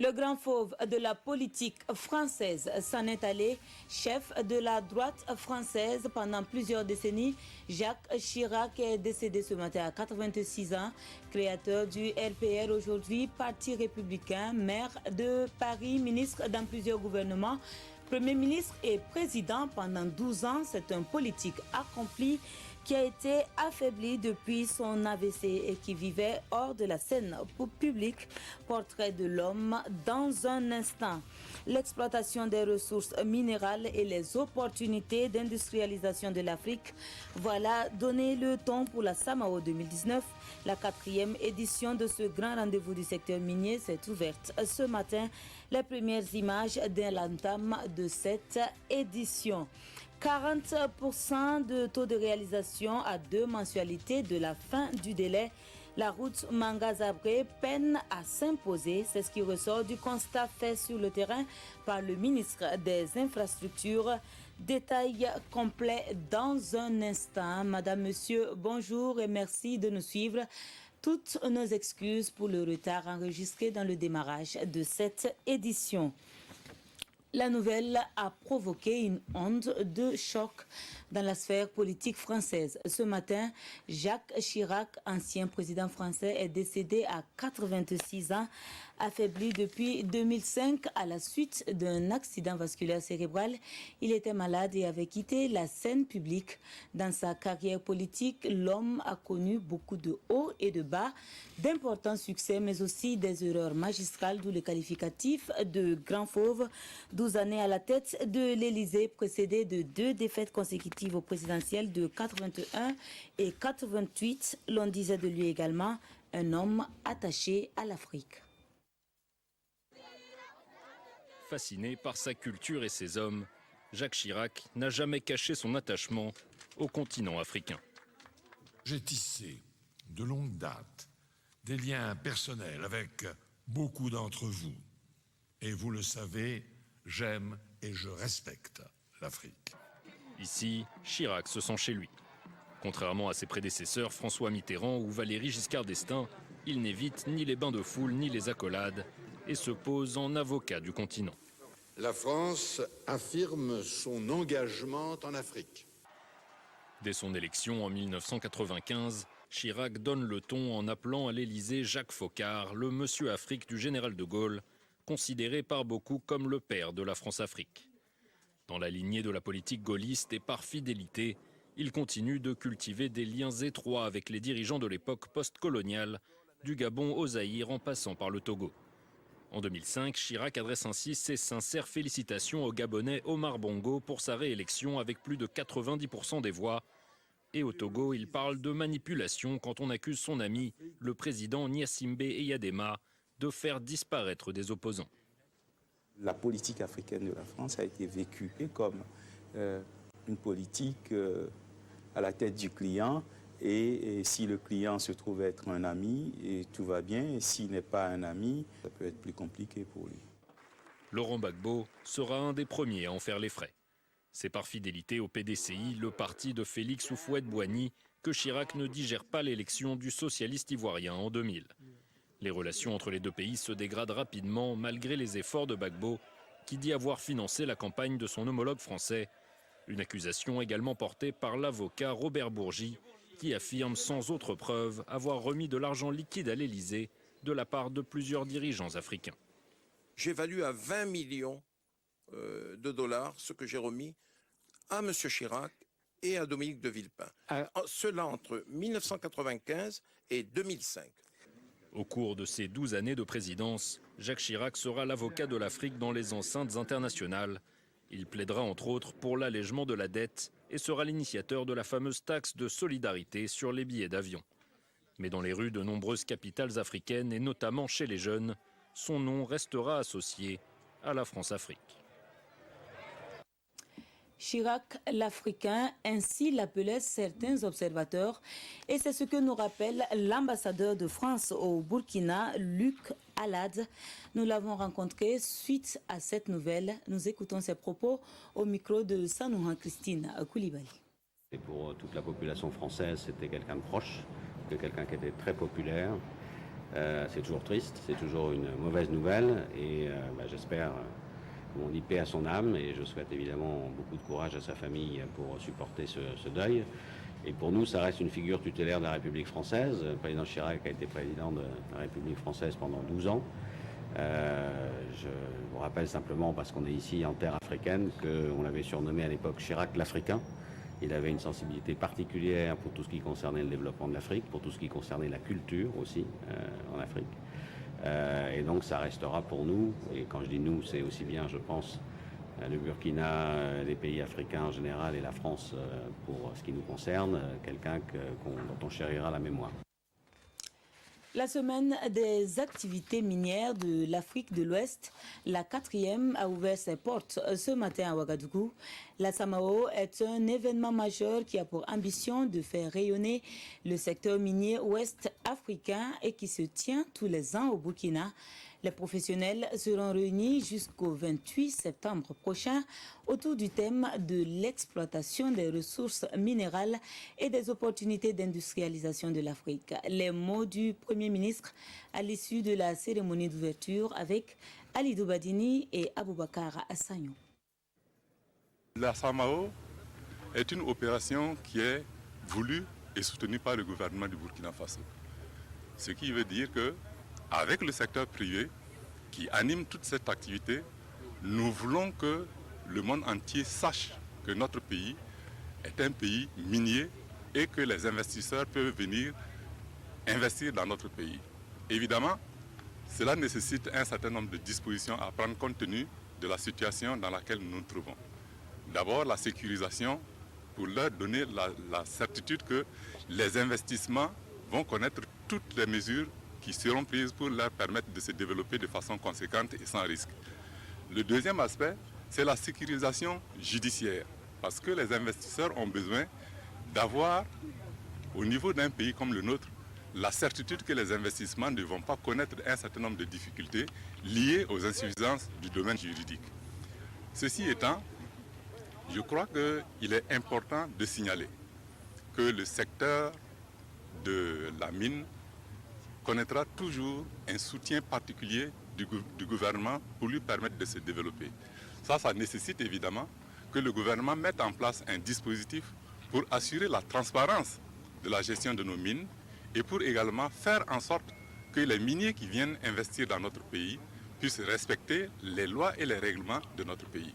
Le grand fauve de la politique française s'en est allé. Chef de la droite française pendant plusieurs décennies, Jacques Chirac est décédé ce matin à 86 ans. Créateur du RPR, aujourd'hui parti républicain, maire de Paris, ministre dans plusieurs gouvernements, Premier ministre et président pendant 12 ans. C'est un politique accompli qui a été affaibli depuis son AVC et qui vivait hors de la scène publique. Portrait de l'homme dans un instant. L'exploitation des ressources minérales et les opportunités d'industrialisation de l'Afrique. Voilà donné le ton pour la Samao 2019. La 4e édition de ce grand rendez-vous du secteur minier s'est ouverte ce matin. Les premières images de l'entame de cette édition. 40% de taux de réalisation à 2 mensualités de la fin du délai. La route Manga-Zabré peine à s'imposer. C'est ce qui ressort du constat fait sur le terrain par le ministre des Infrastructures. Détail complet dans un instant. Madame, Monsieur, bonjour et merci de nous suivre. Toutes nos excuses pour le retard enregistré dans le démarrage de cette édition. La nouvelle a provoqué une onde de choc dans la sphère politique française. Ce matin, Jacques Chirac, ancien président français, est décédé à 86 ans, affaibli depuis 2005 à la suite d'un accident vasculaire cérébral. Il était malade et avait quitté la scène publique. Dans sa carrière politique, l'homme a connu beaucoup de hauts et de bas, d'importants succès, mais aussi des erreurs magistrales, d'où le qualificatif de grand fauve. 12 années à la tête de l'Élysée, précédé de 2 défaites consécutives aux présidentielles de 81 et 88. L'on disait de lui également un homme attaché à l'Afrique. Fasciné par sa culture et ses hommes, Jacques Chirac n'a jamais caché son attachement au continent africain. J'ai tissé de longue date des liens personnels avec beaucoup d'entre vous. Et vous le savez, j'aime et je respecte l'Afrique. Ici, Chirac se sent chez lui. Contrairement à ses prédécesseurs François Mitterrand ou Valéry Giscard d'Estaing, il n'évite ni les bains de foule ni les accolades et se pose en avocat du continent. La France affirme son engagement en Afrique. Dès son élection en 1995, Chirac donne le ton en appelant à l'Élysée Jacques Foccart, le monsieur Afrique du général de Gaulle, considéré par beaucoup comme le père de la France-Afrique. Dans la lignée de la politique gaulliste et par fidélité, il continue de cultiver des liens étroits avec les dirigeants de l'époque post-coloniale, du Gabon au Zaïre en passant par le Togo. En 2005, Chirac adresse ainsi ses sincères félicitations au Gabonais Omar Bongo pour sa réélection avec plus de 90% des voix. Et au Togo, il parle de manipulation quand on accuse son ami, le président Gnassingbé Eyadema, de faire disparaître des opposants. La politique africaine de la France a été vécue comme une politique à la tête du client. Et si le client se trouve être un ami, et tout va bien. Et s'il n'est pas un ami, ça peut être plus compliqué pour lui. Laurent Gbagbo sera un des premiers à en faire les frais. C'est par fidélité au PDCI, le parti de Félix Houphouët-Boigny, que Chirac ne digère pas l'élection du socialiste ivoirien en 2000. Les relations entre les deux pays se dégradent rapidement malgré les efforts de Gbagbo, qui dit avoir financé la campagne de son homologue français. Une accusation également portée par l'avocat Robert Bourgi, qui affirme sans autre preuve avoir remis de l'argent liquide à l'Élysée de la part de plusieurs dirigeants africains. J'évalue à 20 millions de dollars ce que j'ai remis à M. Chirac et à Dominique de Villepin. Cela entre 1995 et 2005. Au cours de ces 12 années de présidence, Jacques Chirac sera l'avocat de l'Afrique dans les enceintes internationales. Il plaidera entre autres pour l'allègement de la dette et sera l'initiateur de la fameuse taxe de solidarité sur les billets d'avion. Mais dans les rues de nombreuses capitales africaines et notamment chez les jeunes, son nom restera associé à la France-Afrique. Chirac l'Africain, ainsi l'appelaient certains observateurs. Et c'est ce que nous rappelle l'ambassadeur de France au Burkina, Luc Alad. Nous l'avons rencontré suite à cette nouvelle. Nous écoutons ses propos au micro de Sanouhan Christine Koulibaly. Et pour toute la population française, c'était quelqu'un de proche, quelqu'un qui était très populaire. C'est toujours triste, c'est toujours une mauvaise nouvelle et j'espère qu'on dit paix à son âme et je souhaite évidemment beaucoup de courage à sa famille pour supporter ce deuil. Et pour nous, ça reste une figure tutélaire de la République française. Le président Chirac a été président de la République française pendant 12 ans. Je vous rappelle simplement, parce qu'on est ici en terre africaine, qu'on l'avait surnommé à l'époque Chirac l'Africain. Il avait une sensibilité particulière pour tout ce qui concernait le développement de l'Afrique, pour tout ce qui concernait la culture aussi en Afrique. Et donc ça restera pour nous, et quand je dis nous, c'est aussi bien, je pense, le Burkina, les pays africains en général et la France pour ce qui nous concerne, quelqu'un dont on chérira la mémoire. La semaine des activités minières de l'Afrique de l'Ouest, la 4e, a ouvert ses portes ce matin à Ouagadougou. La Samao est un événement majeur qui a pour ambition de faire rayonner le secteur minier ouest africain et qui se tient tous les ans au Burkina. Les professionnels seront réunis jusqu'au 28 septembre prochain autour du thème de l'exploitation des ressources minérales et des opportunités d'industrialisation de l'Afrique. Les mots du Premier ministre à l'issue de la cérémonie d'ouverture avec Alidou Badini et Aboubakar Assagnon. La Samao est une opération qui est voulue et soutenue par le gouvernement du Burkina Faso. Ce qui veut dire que avec le secteur privé qui anime toute cette activité, nous voulons que le monde entier sache que notre pays est un pays minier et que les investisseurs peuvent venir investir dans notre pays. Évidemment, cela nécessite un certain nombre de dispositions à prendre compte tenu de la situation dans laquelle nous nous trouvons. D'abord, la sécurisation pour leur donner la certitude que les investissements vont connaître toutes les mesures qui seront prises pour leur permettre de se développer de façon conséquente et sans risque. Le deuxième aspect, c'est la sécurisation judiciaire, parce que les investisseurs ont besoin d'avoir, au niveau d'un pays comme le nôtre, la certitude que les investissements ne vont pas connaître un certain nombre de difficultés liées aux insuffisances du domaine juridique. Ceci étant, je crois qu'il est important de signaler que le secteur de la mine connaîtra toujours un soutien particulier du gouvernement pour lui permettre de se développer. Ça nécessite évidemment que le gouvernement mette en place un dispositif pour assurer la transparence de la gestion de nos mines et pour également faire en sorte que les miniers qui viennent investir dans notre pays puissent respecter les lois et les règlements de notre pays.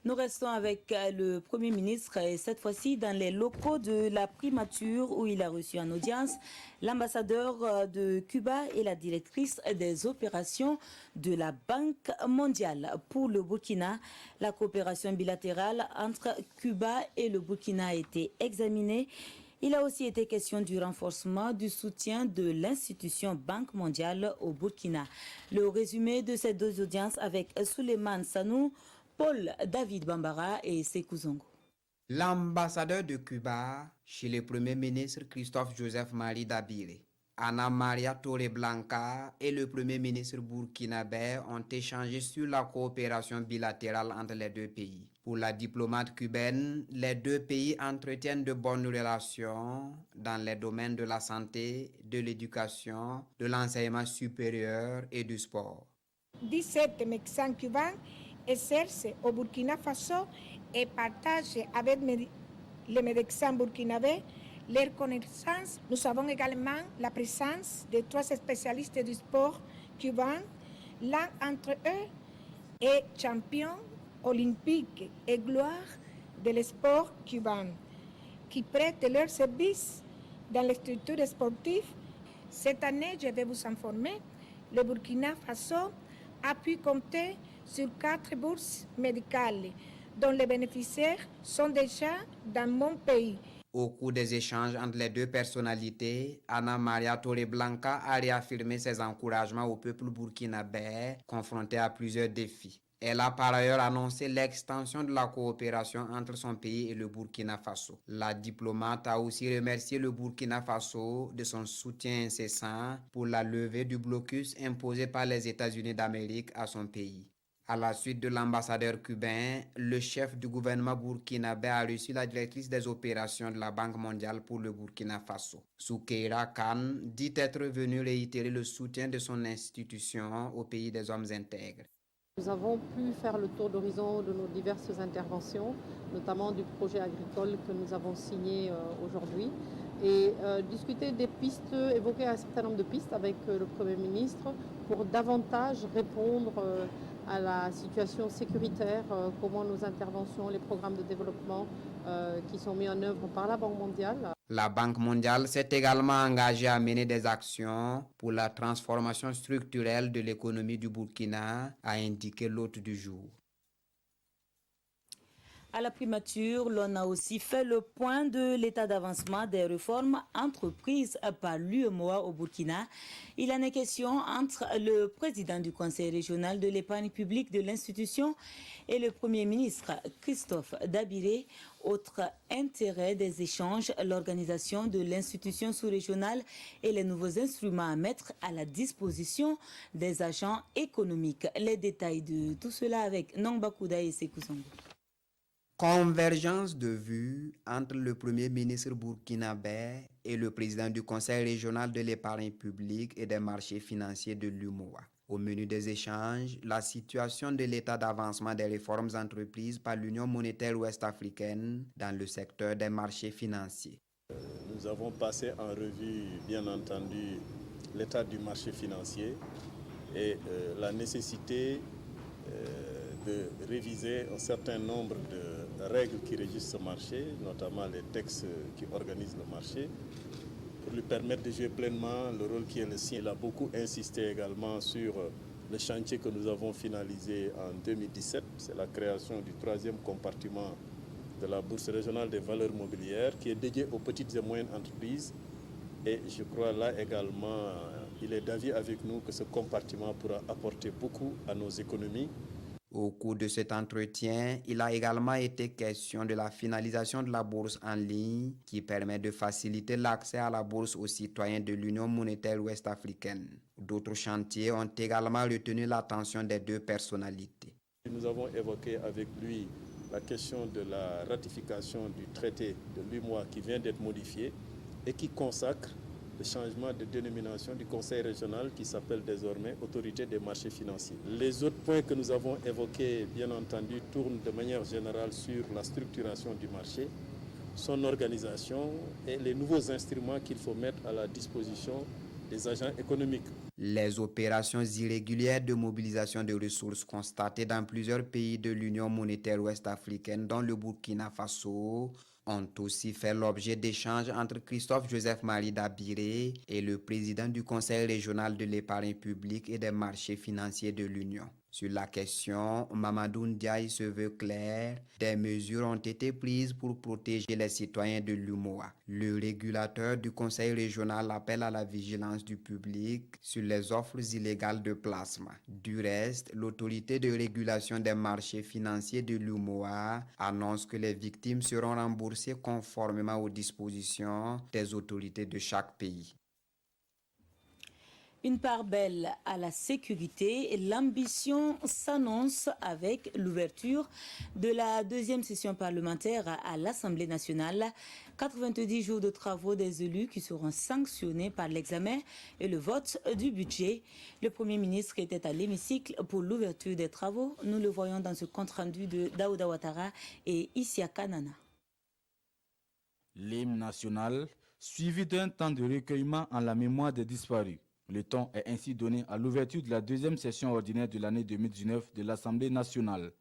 Nous restons avec le Premier ministre et cette fois-ci dans les locaux de la primature où il a reçu en audience l'ambassadeur de Cuba et la directrice des opérations de la Banque mondiale. Pour le Burkina, la coopération bilatérale entre Cuba et le Burkina a été examinée. Il a aussi été question du renforcement du soutien de l'institution Banque mondiale au Burkina. Le résumé de ces deux audiences avec Souleymane Sanou, Paul David Bambara et Sékou Zongo. L'ambassadeur de Cuba chez le Premier ministre Christophe Joseph Marie Dabire, Ana Maria Torreblanca et le Premier ministre burkinabé ont échangé sur la coopération bilatérale entre les deux pays. Pour la diplomate cubaine, les deux pays entretiennent de bonnes relations dans les domaines de la santé, de l'éducation, de l'enseignement supérieur et du sport. 17 médecins cubains exercent au Burkina Faso et partagent avec les médecins burkinabés leurs connaissances. Nous avons également la présence de 3 spécialistes du sport cubain. L'un d'entre eux est champion olympique et gloire de sport cubain, qui prêtent leurs services dans les structures sportives. Cette année, je vais vous informer, le Burkina Faso a pu compter sur 4 bourses médicales dont les bénéficiaires sont déjà dans mon pays. Au cours des échanges entre les deux personnalités, Ana Maria Torreblanca a réaffirmé ses encouragements au peuple burkinabé confronté à plusieurs défis. Elle a par ailleurs annoncé l'extension de la coopération entre son pays et le Burkina Faso. La diplomate a aussi remercié le Burkina Faso de son soutien incessant pour la levée du blocus imposé par les États-Unis d'Amérique à son pays. À la suite de l'ambassadeur cubain, le chef du gouvernement burkinabé a reçu la directrice des opérations de la Banque mondiale pour le Burkina Faso. Soukeira Khan dit être venu réitérer le soutien de son institution au pays des hommes intègres. Nous avons pu faire le tour d'horizon de nos diverses interventions, notamment du projet agricole que nous avons signé aujourd'hui, et discuter des pistes, évoquer un certain nombre de pistes avec le Premier ministre pour davantage répondre à la situation sécuritaire, comment nos interventions, les programmes de développement qui sont mis en œuvre par la Banque mondiale. La Banque mondiale s'est également engagée à mener des actions pour la transformation structurelle de l'économie du Burkina, a indiqué l'hôte du jour. À la primature, l'on a aussi fait le point de l'état d'avancement des réformes entreprises par l'UEMOA au Burkina. Il en est question entre le président du Conseil régional de l'épargne publique de l'institution et le Premier ministre Christophe Dabiré. Autre intérêt des échanges, l'organisation de l'institution sous-régionale et les nouveaux instruments à mettre à la disposition des agents économiques. Les détails de tout cela avec Nongba Kouda et Sekou Sango. Convergence de vues entre le Premier ministre burkinabé et le président du Conseil régional de l'épargne publique et des marchés financiers de l'UMOA. Au menu des échanges, la situation de l'état d'avancement des réformes entreprises par l'Union monétaire ouest-africaine dans le secteur des marchés financiers. Nous avons passé en revue, bien entendu, l'état du marché financier et la nécessité de réviser un certain nombre de règles qui régissent ce marché, notamment les textes qui organisent le marché, pour lui permettre de jouer pleinement le rôle qui est le sien. Il a beaucoup insisté également sur le chantier que nous avons finalisé en 2017, c'est la création du 3e compartiment de la Bourse régionale des valeurs mobilières qui est dédié aux petites et moyennes entreprises. Et je crois là également, il est d'avis avec nous que ce compartiment pourra apporter beaucoup à nos économies. Au cours de cet entretien, il a également été question de la finalisation de la bourse en ligne qui permet de faciliter l'accès à la bourse aux citoyens de l'Union monétaire ouest-africaine. D'autres chantiers ont également retenu l'attention des deux personnalités. Nous avons évoqué avec lui la question de la ratification du traité de l'UMOA qui vient d'être modifié et qui consacre le changement de dénomination du Conseil régional qui s'appelle désormais Autorité des marchés financiers. Les autres points que nous avons évoqués, bien entendu, tournent de manière générale sur la structuration du marché, son organisation et les nouveaux instruments qu'il faut mettre à la disposition des agents économiques. Les opérations irrégulières de mobilisation de ressources constatées dans plusieurs pays de l'Union monétaire ouest-africaine, dont le Burkina Faso, ont aussi fait l'objet d'échanges entre Christophe Joseph Marie Dabiré et le président du Conseil régional de l'épargne publique et des marchés financiers de l'Union. Sur la question, Mamadou Ndiaye se veut clair, des mesures ont été prises pour protéger les citoyens de l'UMOA. Le régulateur du Conseil régional appelle à la vigilance du public sur les offres illégales de placement. Du reste, l'autorité de régulation des marchés financiers de l'UMOA annonce que les victimes seront remboursées conformément aux dispositions des autorités de chaque pays. Une part belle à la sécurité, l'ambition s'annonce avec l'ouverture de la deuxième session parlementaire à l'Assemblée nationale. 90 jours de travaux des élus qui seront sanctionnés par l'examen et le vote du budget. Le Premier ministre était à l'hémicycle pour l'ouverture des travaux. Nous le voyons dans ce compte-rendu de Daouda Ouattara et Isiaka Nana. L'hymne national, suivi d'un temps de recueillement en la mémoire des disparus. Le temps est ainsi donné à l'ouverture de la deuxième session ordinaire de l'année 2019 de l'Assemblée nationale.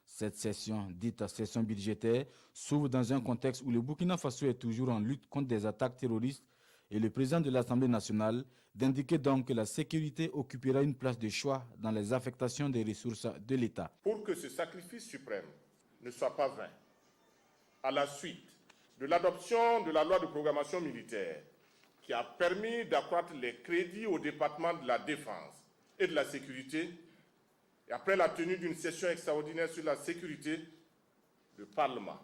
Cette session, dite session budgétaire, s'ouvre dans un contexte où le Burkina Faso est toujours en lutte contre des attaques terroristes et le président de l'Assemblée nationale d'indiquer donc que la sécurité occupera une place de choix dans les affectations des ressources de l'État. Pour que ce sacrifice suprême ne soit pas vain, à la suite de l'adoption de la loi de programmation militaire, qui a permis d'accroître les crédits au département de la Défense et de la Sécurité, et après la tenue d'une session extraordinaire sur la sécurité, le Parlement,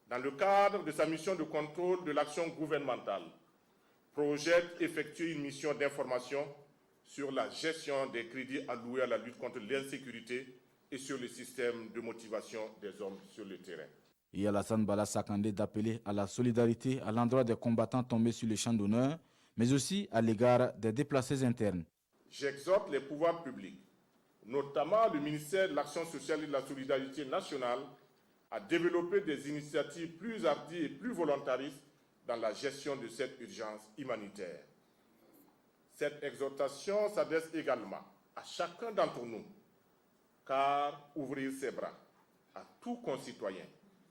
dans le cadre de sa mission de contrôle de l'action gouvernementale, projette effectuer une mission d'information sur la gestion des crédits alloués à la lutte contre l'insécurité et sur le système de motivation des hommes sur le terrain. Et Alassane Bala Sakandé d'appeler à la solidarité à l'endroit des combattants tombés sur le champ d'honneur, mais aussi à l'égard des déplacés internes. J'exhorte les pouvoirs publics, notamment le ministère de l'Action sociale et de la solidarité nationale, à développer des initiatives plus hardies et plus volontaristes dans la gestion de cette urgence humanitaire. Cette exhortation s'adresse également à chacun d'entre nous, car ouvrir ses bras à tout concitoyen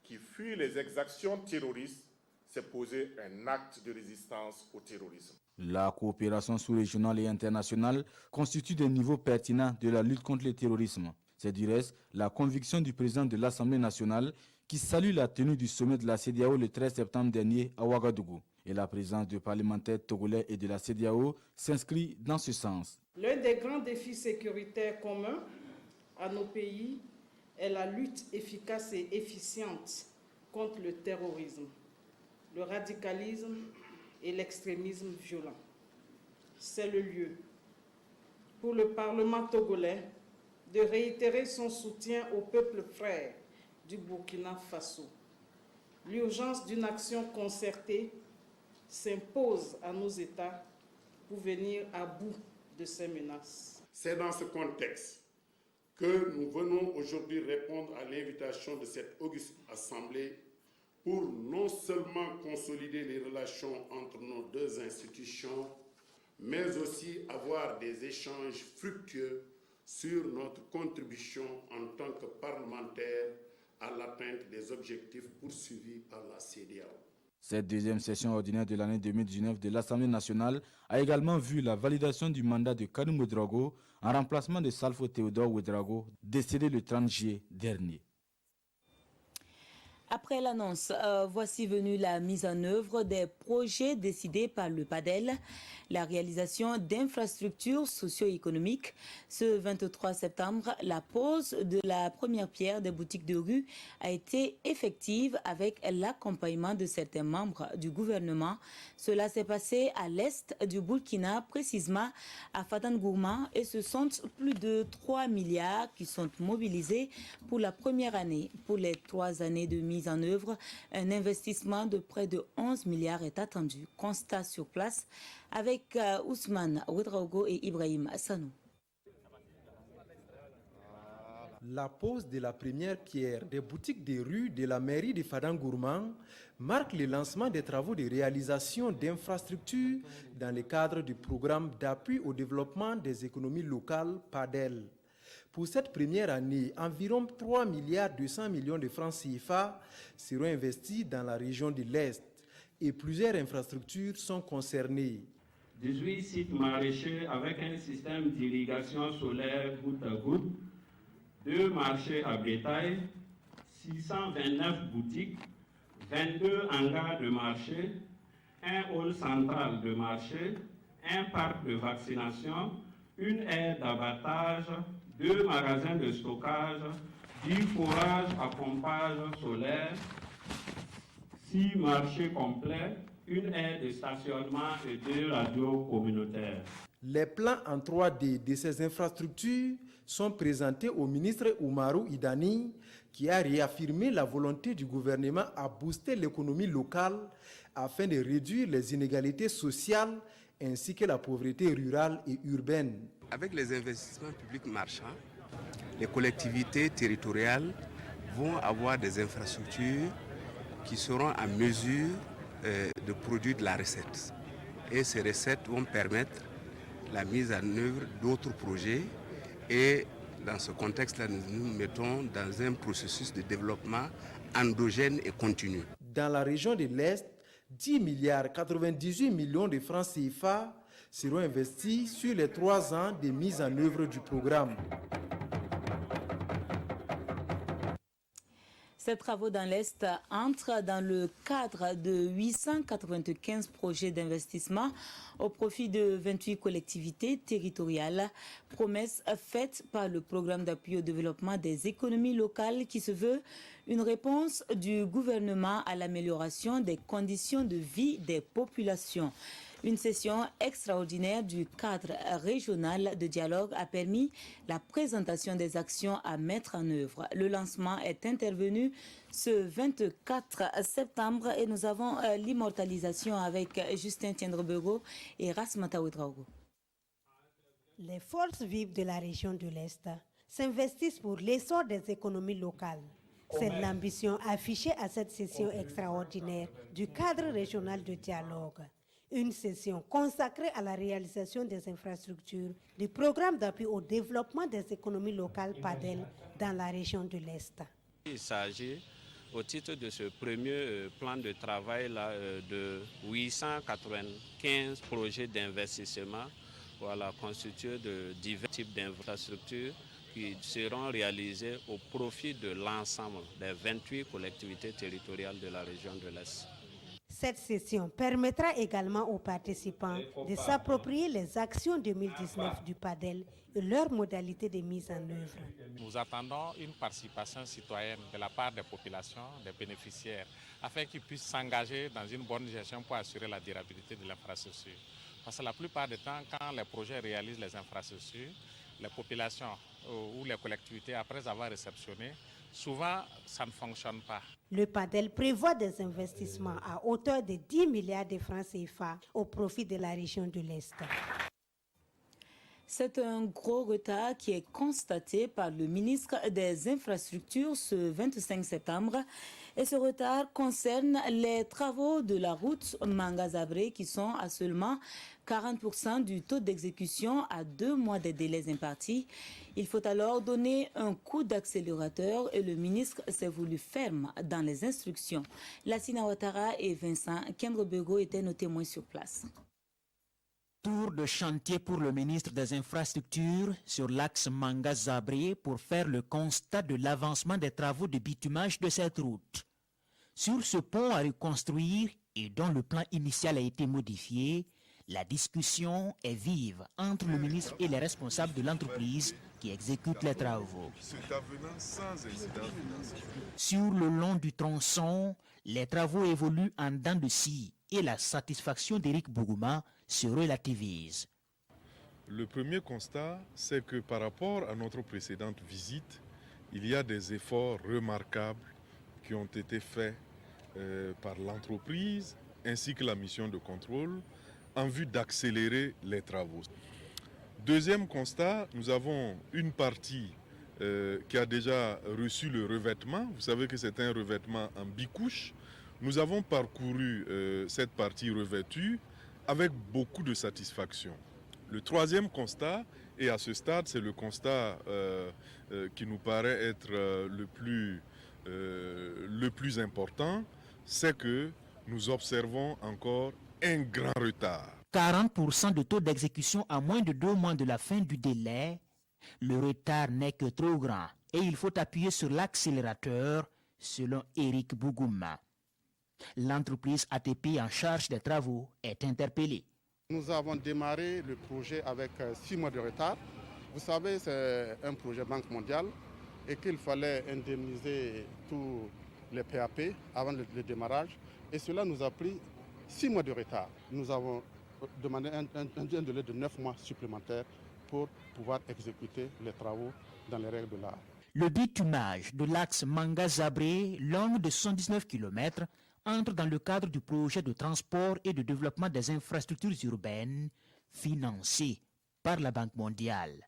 qui fuit les exactions terroristes, c'est poser un acte de résistance au terrorisme. La coopération sous-régionale et internationale constitue des niveaux pertinents de la lutte contre le terrorisme. C'est du reste la conviction du président de l'Assemblée nationale qui salue la tenue du sommet de la CEDEAO le 13 septembre dernier à Ouagadougou. Et la présence de parlementaires togolais et de la CEDEAO s'inscrit dans ce sens. L'un des grands défis sécuritaires communs à nos pays est la lutte efficace et efficiente contre le terrorisme, le radicalisme et l'extrémisme violent. C'est le lieu pour le Parlement togolais de réitérer son soutien au peuple frère du Burkina Faso. L'urgence d'une action concertée s'impose à nos États pour venir à bout de ces menaces. C'est dans ce contexte que nous venons aujourd'hui répondre à l'invitation de cette auguste Assemblée pour non seulement consolider les relations entre nos deux institutions, mais aussi avoir des échanges fructueux sur notre contribution en tant que parlementaire à l'atteinte des objectifs poursuivis par la CEDEAO. Cette deuxième session ordinaire de l'année 2019 de l'Assemblée nationale a également vu la validation du mandat de Karim Ouedraogo en remplacement de Salfo Théodore Ouedraogo, décédé le 30 juillet dernier. Après l'annonce, voici venue la mise en œuvre des projets décidés par le PADEL, la réalisation d'infrastructures socio-économiques. Ce 23 septembre, la pose de la première pierre des boutiques de rue a été effective avec l'accompagnement de certains membres du gouvernement. Cela s'est passé à l'est du Burkina, précisément à Fatangourma, et ce sont plus de 3 milliards qui sont mobilisés pour la première année. Pour les 3 années de mise en œuvre, un investissement de près de 11 milliards est attendu. Constat sur place avec Ousmane Ouedraogo et Ibrahim Assanou. La pose de la première pierre des boutiques des rues de la mairie de Fatangourma marque le lancement des travaux de réalisation d'infrastructures dans le cadre du programme d'appui au développement des économies locales PADEL. Pour cette première année, environ 3 milliards 200 millions de francs CFA seront investis dans la région de l'Est et plusieurs infrastructures sont concernées. 18 sites maraîchers avec un système d'irrigation solaire goutte à goutte, 2 marchés à bétail, 629 boutiques, 22 hangars de marché, un hall central de marché, un parc de vaccination, une aire d'abattage, 2 magasins de stockage, 10 forages à pompage solaire, 6 marchés complets, une aire de stationnement et 2 radios communautaires. Les plans en 3D de ces infrastructures sont présentés au ministre Oumarou Idani, qui a réaffirmé la volonté du gouvernement à booster l'économie locale afin de réduire les inégalités sociales ainsi que la pauvreté rurale et urbaine. Avec les investissements publics marchands, les collectivités territoriales vont avoir des infrastructures qui seront en mesure de produire de la recette. Et ces recettes vont permettre la mise en œuvre d'autres projets. Et dans ce contexte-là, nous nous mettons dans un processus de développement endogène et continu. Dans la région de l'Est, 10 milliards 98 millions de francs CFA seront investis sur les 3 ans de mise en œuvre du programme. Ces travaux dans l'Est entrent dans le cadre de 895 projets d'investissement au profit de 28 collectivités territoriales. Promesse faite par le programme d'appui au développement des économies locales qui se veut une réponse du gouvernement à l'amélioration des conditions de vie des populations. Une session extraordinaire du cadre régional de dialogue a permis la présentation des actions à mettre en œuvre. Le lancement est intervenu ce 24 septembre et nous avons l'immortalisation avec Justin Tiendrebego et Rasmata Ouedraogo. Les forces vives de la région de l'Est s'investissent pour l'essor des économies locales. C'est l'ambition affichée à cette session extraordinaire du cadre régional de dialogue. Une session consacrée à la réalisation des infrastructures du programme d'appui au développement des économies locales PADEL dans la région de l'Est. Il s'agit, au titre de ce premier plan de travail de 895 projets d'investissement, constitués de divers types d'infrastructures qui seront réalisés au profit de l'ensemble des 28 collectivités territoriales de la région de l'Est. Cette session permettra également aux participants de s'approprier les actions 2019 du PADEL et leurs modalités de mise en œuvre. Nous attendons une participation citoyenne de la part des populations, des bénéficiaires, afin qu'ils puissent s'engager dans une bonne gestion pour assurer la durabilité de l'infrastructure. Parce que la plupart du temps, quand les projets réalisent les infrastructures, les populations ou les collectivités, après avoir réceptionné, souvent ça ne fonctionne pas. Le PADEL prévoit des investissements à hauteur de 10 milliards de francs CFA au profit de la région de l'Est. C'est un gros retard qui est constaté par le ministre des Infrastructures ce 25 septembre. Et ce retard concerne les travaux de la route Manga-Zabré qui sont à seulement 40% du taux d'exécution à 2 mois des délais impartis. Il faut alors donner un coup d'accélérateur et le ministre s'est voulu ferme dans les instructions. Lassina Ouattara et Vincent Kendrebego étaient nos témoins sur place. Tour de chantier pour le ministre des Infrastructures sur l'axe Manga-Zabré pour faire le constat de l'avancement des travaux de bitumage de cette route. Sur ce pont à reconstruire et dont le plan initial a été modifié, la discussion est vive entre le ministre et les responsables de l'entreprise qui exécute les travaux. Sur le long du tronçon, les travaux évoluent en dents de scie et la satisfaction d'Éric Bougouma se relativise. Le premier constat, c'est que par rapport à notre précédente visite, il y a des efforts remarquables qui ont été faits par l'entreprise ainsi que la mission de contrôle en vue d'accélérer les travaux. Deuxième constat, nous avons une partie qui a déjà reçu le revêtement. Vous savez que c'est un revêtement en bicouche. Nous avons parcouru cette partie revêtue avec beaucoup de satisfaction. Le troisième constat, et à ce stade c'est le constat qui nous paraît être le plus important, c'est que nous observons encore un grand retard. 40% de taux d'exécution à moins de 2 mois de la fin du délai, le retard n'est que trop grand et il faut appuyer sur l'accélérateur, selon Éric Bougouma. L'entreprise ATP en charge des travaux est interpellée. Nous avons démarré le projet avec 6 mois de retard. Vous savez, c'est un projet Banque mondiale et qu'il fallait indemniser tous les PAP avant le démarrage. Et cela nous a pris 6 mois de retard. Nous avons demandé un délai de 9 mois supplémentaires pour pouvoir exécuter les travaux dans les règles de l'art. Le bitumage de l'axe Manga-Zabré, long de 119 km, entre dans le cadre du projet de transport et de développement des infrastructures urbaines financé par la Banque mondiale.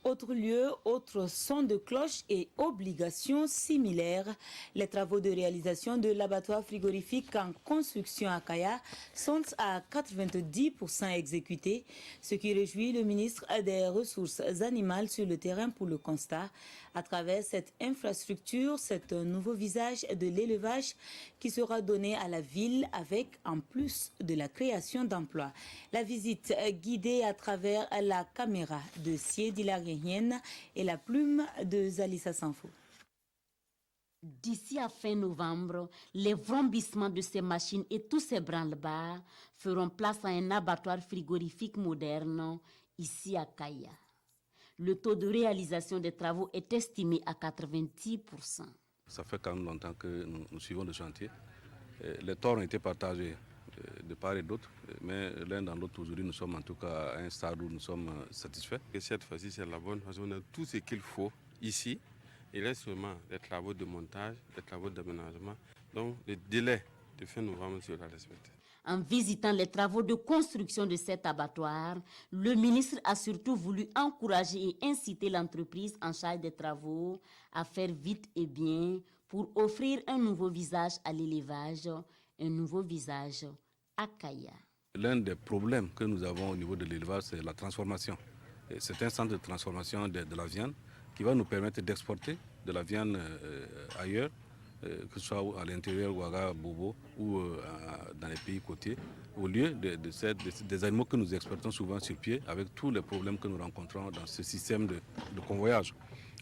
Autre lieu, autre son de cloche et obligations similaires. Les travaux de réalisation de l'abattoir frigorifique en construction à Kaya sont à 90% exécutés, ce qui réjouit le ministre des Ressources animales sur le terrain pour le constat. À travers cette infrastructure, c'est un nouveau visage de l'élevage qui sera donné à la ville avec, en plus de la création d'emplois. La visite guidée à travers la caméra de Siedi Larienne et la plume de Zalissa Sanfo. D'ici à fin novembre, les vrombissements de ces machines et tous ces branle-bas feront place à un abattoir frigorifique moderne ici à Kaya. Le taux de réalisation des travaux est estimé à 90%. Ça fait quand même longtemps que nous suivons le chantier. Les torts ont été partagés de part et d'autre. Mais l'un dans l'autre, aujourd'hui, nous sommes en tout cas à un stade où nous sommes satisfaits. Et cette fois-ci, c'est la bonne parce qu'on a tout ce qu'il faut ici. Il reste seulement des travaux de montage, des travaux d'aménagement. Donc, le délai de fin novembre sera respecté. En visitant les travaux de construction de cet abattoir, le ministre a surtout voulu encourager et inciter l'entreprise en charge des travaux à faire vite et bien pour offrir un nouveau visage à l'élevage, un nouveau visage à Kaya. L'un des problèmes que nous avons au niveau de l'élevage, c'est la transformation. C'est un centre de transformation de la viande qui va nous permettre d'exporter de la viande ailleurs, que ce soit à l'intérieur, Ouaga, Bobo ou dans les pays côtiers, au lieu des animaux que nous exportons souvent sur pied, avec tous les problèmes que nous rencontrons dans ce système de convoyage.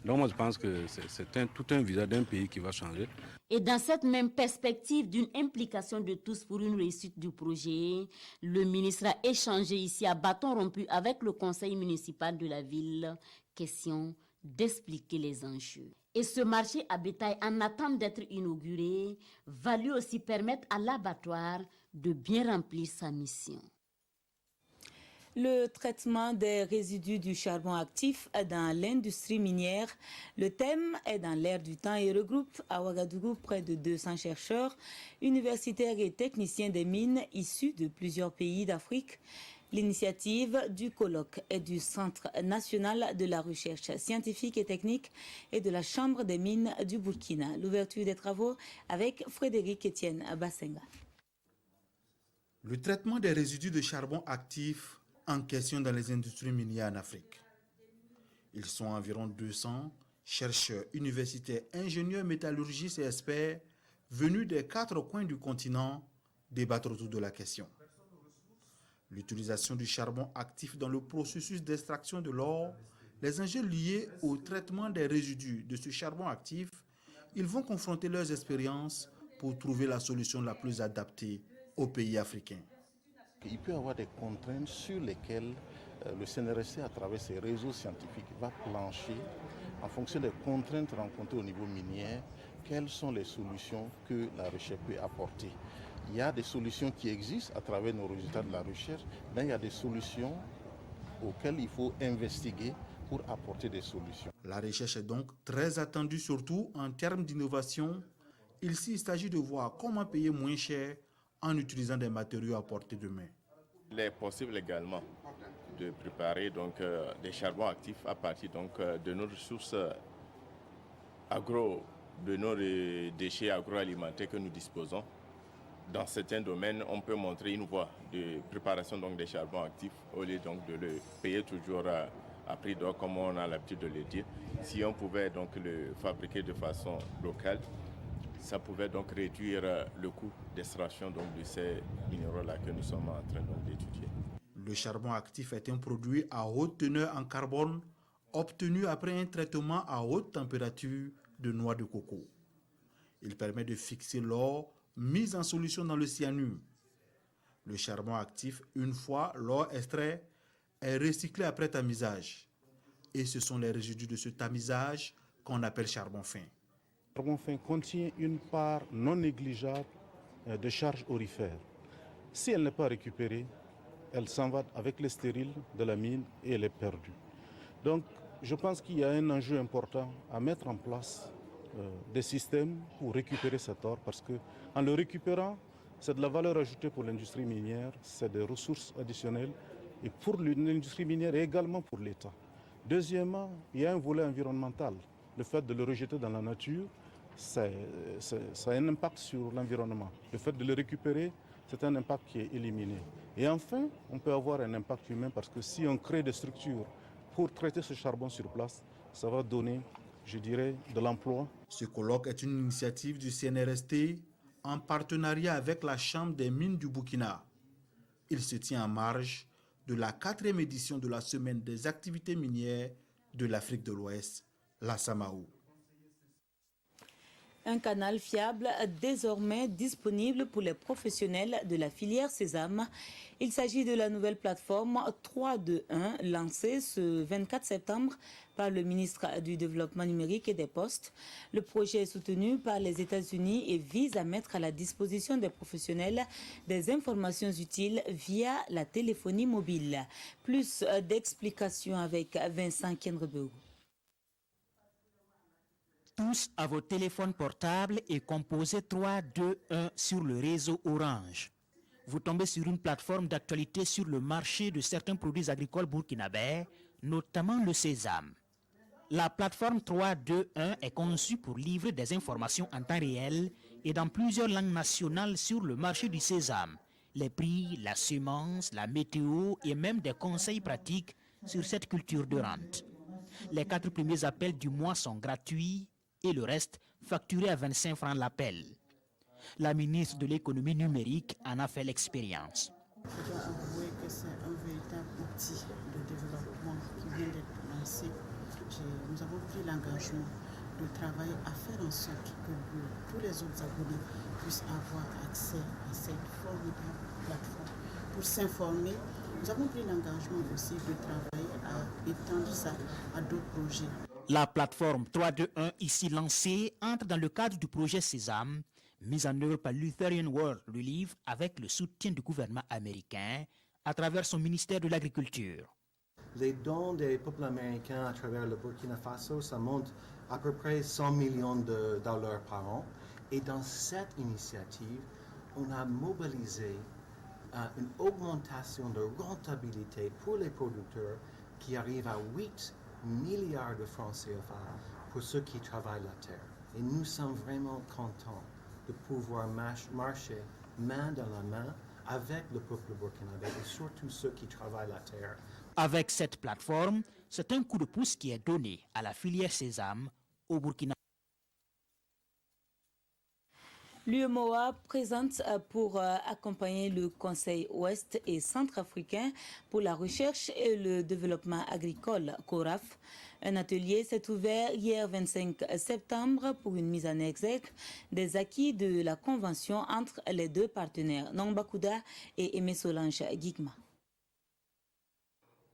Donc moi je pense que c'est tout un visage d'un pays qui va changer. Et dans cette même perspective d'une implication de tous pour une réussite du projet, le ministre a échangé ici à bâton rompu avec le conseil municipal de la ville, question d'expliquer les enjeux. Et ce marché à bétail en attente d'être inauguré va lui aussi permettre à l'abattoir de bien remplir sa mission. Le traitement des résidus du charbon actif dans l'industrie minière. Le thème est dans l'air du temps et regroupe à Ouagadougou près de 200 chercheurs, universitaires et techniciens des mines issus de plusieurs pays d'Afrique. L'initiative du colloque et du Centre national de la recherche scientifique et technique et de la Chambre des mines du Burkina. L'ouverture des travaux avec Frédéric Etienne Bassenga. Le traitement des résidus de charbon actifs en question dans les industries minières en Afrique. Ils sont environ 200 chercheurs, universitaires, ingénieurs, métallurgistes et experts venus des 4 coins du continent débattre autour de la question. L'utilisation du charbon actif dans le processus d'extraction de l'or, les enjeux liés au traitement des résidus de ce charbon actif, ils vont confronter leurs expériences pour trouver la solution la plus adaptée aux pays africains. Il peut y avoir des contraintes sur lesquelles le CNRSC, à travers ses réseaux scientifiques, va plancher en fonction des contraintes rencontrées au niveau minier, quelles sont les solutions que la recherche peut apporter. Il y a des solutions qui existent à travers nos résultats de la recherche, mais il y a des solutions auxquelles il faut investiguer pour apporter des solutions. La recherche est donc très attendue, surtout en termes d'innovation. Il s'agit de voir comment payer moins cher en utilisant des matériaux à portée de main. Il est possible également de préparer des charbons actifs à partir de nos ressources de nos déchets agroalimentaires que nous disposons. Dans certains domaines, on peut montrer une voie de préparation des charbons actifs au lieu de le payer toujours à prix d'or comme on a l'habitude de le dire. Si on pouvait le fabriquer de façon locale, ça pouvait réduire le coût d'extraction de ces minéraux-là que nous sommes en train d'étudier. Le charbon actif est un produit à haute teneur en carbone obtenu après un traitement à haute température de noix de coco. Il permet de fixer l'or mis en solution dans le cyanure. Le charbon actif, une fois l'or extrait, est recyclé après tamisage. Et ce sont les résidus de ce tamisage qu'on appelle charbon fin. Le charbon fin contient une part non négligeable de charge aurifère. Si elle n'est pas récupérée, elle s'en va avec les stériles de la mine et elle est perdue. Donc je pense qu'il y a un enjeu important à mettre en place des systèmes pour récupérer cet or, parce qu'en le récupérant, c'est de la valeur ajoutée pour l'industrie minière, c'est des ressources additionnelles et pour l'industrie minière et également pour l'État. Deuxièmement, il y a un volet environnemental. Le fait de le rejeter dans la nature, ça a un impact sur l'environnement. Le fait de le récupérer, c'est un impact qui est éliminé. Et enfin, on peut avoir un impact humain, parce que si on crée des structures pour traiter ce charbon sur place, ça va donner, je dirais, de l'emploi. Ce colloque est une initiative du CNRST en partenariat avec la Chambre des mines du Burkina. Il se tient en marge de la 4e édition de la Semaine des activités minières de l'Afrique de l'Ouest, la SAMAO. Un canal fiable désormais disponible pour les professionnels de la filière sésame. Il s'agit de la nouvelle plateforme 321 lancée ce 24 septembre par le ministre du Développement numérique et des Postes. Le projet est soutenu par les États-Unis et vise à mettre à la disposition des professionnels des informations utiles via la téléphonie mobile. Plus d'explications avec Vincent Kienrebeu. Tous à vos téléphones portables et composez 321 sur le réseau Orange. Vous tombez sur une plateforme d'actualité sur le marché de certains produits agricoles burkinabés, notamment le sésame. La plateforme 321 est conçue pour livrer des informations en temps réel et dans plusieurs langues nationales sur le marché du sésame, les prix, la semence, la météo et même des conseils pratiques sur cette culture de rente. Les 4 premiers appels du mois sont gratuits et le reste facturé à 25 francs l'appel. La ministre de l'économie numérique en a fait l'expérience. Je dois avouer que c'est un véritable outil de développement qui vient d'être lancé. Nous avons pris l'engagement de travailler à faire en sorte que tous les autres abonnés puissent avoir accès à cette formidable plateforme pour s'informer. Nous avons pris l'engagement aussi de travailler à étendre ça à d'autres projets. La plateforme 321 ici lancée entre dans le cadre du projet Sésame, mis en œuvre par Lutheran World Relief avec le soutien du gouvernement américain à travers son ministère de l'Agriculture. Les dons des peuples américains à travers le Burkina Faso, ça monte à peu près 100 millions de dollars par an. Et dans cette initiative, on a mobilisé une augmentation de rentabilité pour les producteurs qui arrive à 8 milliards de francs CFA pour ceux qui travaillent la terre. Et nous sommes vraiment contents de pouvoir marcher main dans la main avec le peuple burkinabé et surtout ceux qui travaillent la terre. Avec cette plateforme, c'est un coup de pouce qui est donné à la filière sésame au Burkina. L'UEMOA présente pour accompagner le Conseil ouest et centrafricain pour la recherche et le développement agricole, CORAF. Un atelier s'est ouvert hier 25 septembre pour une mise en exergue des acquis de la convention entre les deux partenaires, Nongba Kouda et Aimé Solange Guigma.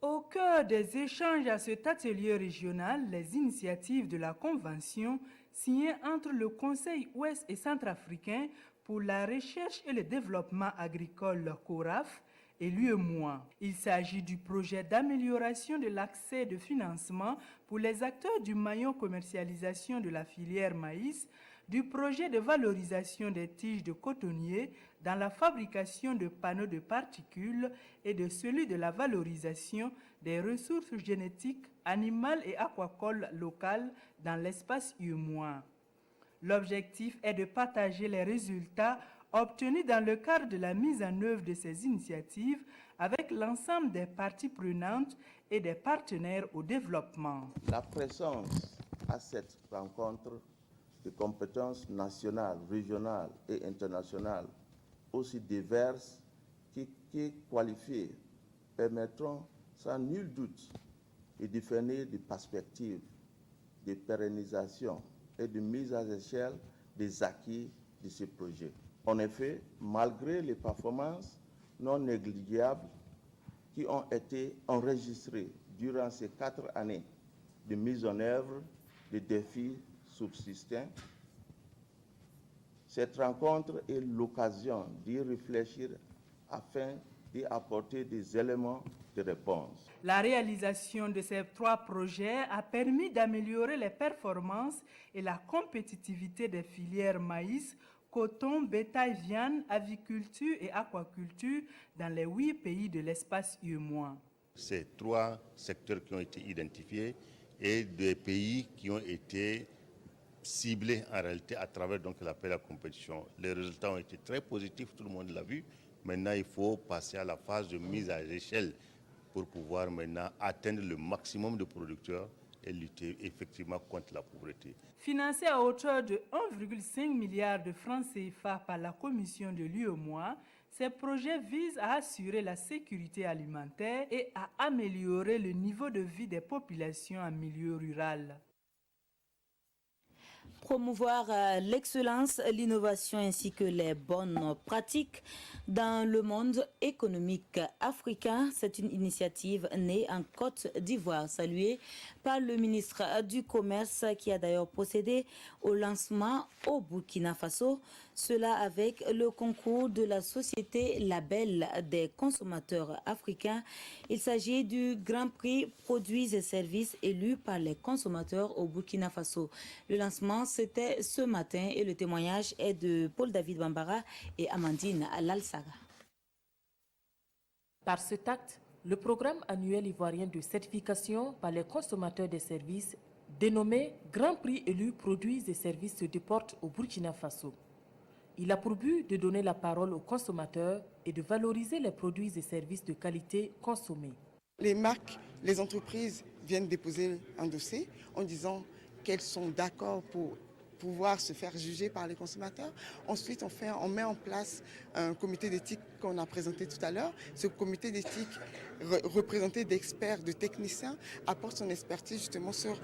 Au cœur des échanges à cet atelier régional, les initiatives de la Convention signée entre le Conseil ouest et centrafricain pour la recherche et le développement agricole CORAF et l'UEMOA. Il s'agit du projet d'amélioration de l'accès de financement pour les acteurs du maillon commercialisation de la filière maïs, du projet de valorisation des tiges de cotonnier dans la fabrication de panneaux de particules et de celui de la valorisation des ressources génétiques, animales et aquacoles locales dans l'espace UEMOA. L'objectif est de partager les résultats obtenus dans le cadre de la mise en œuvre de ces initiatives avec l'ensemble des parties prenantes et des partenaires au développement. La présence à cette rencontre de compétences nationales, régionales et internationales aussi diverses qui qualifiées permettront sans nul doute de définir des perspectives de pérennisation et de mise à l'échelle des acquis de ce projet. En effet, malgré les performances non négligeables qui ont été enregistrées durant ces 4 années de mise en œuvre des défis subsistants, cette rencontre est l'occasion d'y réfléchir afin d'y apporter des éléments de réponse. La réalisation de ces 3 projets a permis d'améliorer les performances et la compétitivité des filières maïs, coton, bétail, viande, aviculture et aquaculture dans les 8 pays de l'espace UEMOA. Ces 3 secteurs qui ont été identifiés et des pays qui ont été ciblés en réalité à travers l'appel à la compétition. Les résultats ont été très positifs, tout le monde l'a vu. Maintenant, il faut passer à la phase de mise à l'échelle pour pouvoir maintenant atteindre le maximum de producteurs et lutter effectivement contre la pauvreté. Financé à hauteur de 1,5 milliard de francs CFA par la Commission de l'UEMOA, ces projets visent à assurer la sécurité alimentaire et à améliorer le niveau de vie des populations en milieu rural. Promouvoir l'excellence, l'innovation ainsi que les bonnes pratiques dans le monde économique africain. C'est une initiative née en Côte d'Ivoire, saluée par le ministre du Commerce qui a d'ailleurs procédé au lancement au Burkina Faso. Cela avec le concours de la société Label des consommateurs africains. Il s'agit du Grand Prix Produits et Services élu par les consommateurs au Burkina Faso. Le lancement, c'était ce matin et le témoignage est de Paul-David Bambara et Amandine Lalsaga. Par cet acte, le programme annuel ivoirien de certification par les consommateurs des services, dénommé Grand Prix élu Produits et Services, se déporte au Burkina Faso. Il a pour but de donner la parole aux consommateurs et de valoriser les produits et services de qualité consommés. Les marques, les entreprises viennent déposer un dossier en disant qu'elles sont d'accord pour pouvoir se faire juger par les consommateurs. Ensuite, on met en place un comité d'éthique qu'on a présenté tout à l'heure. Ce comité d'éthique, représenté d'experts, de techniciens, apporte son expertise justement sur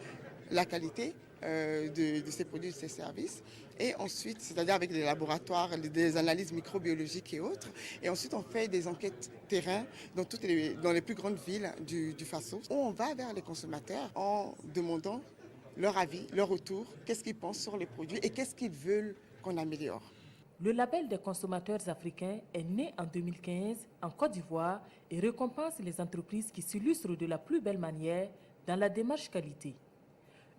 la qualité de ces produits et de ces services. Et ensuite, c'est-à-dire avec des laboratoires, des analyses microbiologiques et autres. Et ensuite, on fait des enquêtes terrain dans les plus grandes villes du Faso, où on va vers les consommateurs en demandant leur avis, leur retour, qu'est-ce qu'ils pensent sur les produits et qu'est-ce qu'ils veulent qu'on améliore. Le label des consommateurs africains est né en 2015 en Côte d'Ivoire et récompense les entreprises qui s'illustrent de la plus belle manière dans la démarche qualité.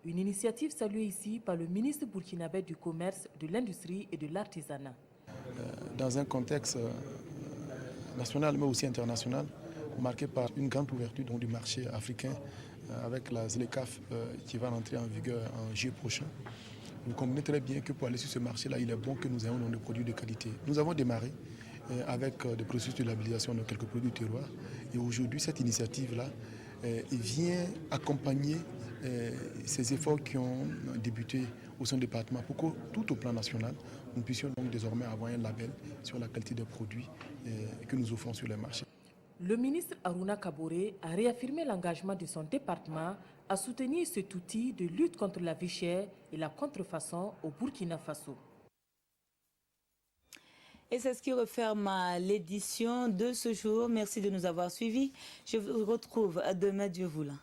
Une initiative saluée ici par le ministre burkinabé du Commerce, de l'Industrie et de l'Artisanat. Dans un contexte national mais aussi international, marqué par une grande ouverture du marché africain avec la ZLECAf qui va entrer en vigueur en juillet prochain. Vous comprenez très bien que pour aller sur ce marché-là, il est bon que nous ayons des produits de qualité. Nous avons démarré avec des processus de labellisation de quelques produits du terroir. Et aujourd'hui, cette initiative-là vient accompagner ces efforts qui ont débuté au sein du département pour que tout au plan national, nous puissions donc désormais avoir un label sur la qualité des produits que nous offrons sur les marchés. Le ministre Aruna Kaboré a réaffirmé l'engagement de son département à soutenir cet outil de lutte contre la vie chère et la contrefaçon au Burkina Faso. Et c'est ce qui referme l'édition de ce jour. Merci de nous avoir suivis. Je vous retrouve demain, Dieu voulant.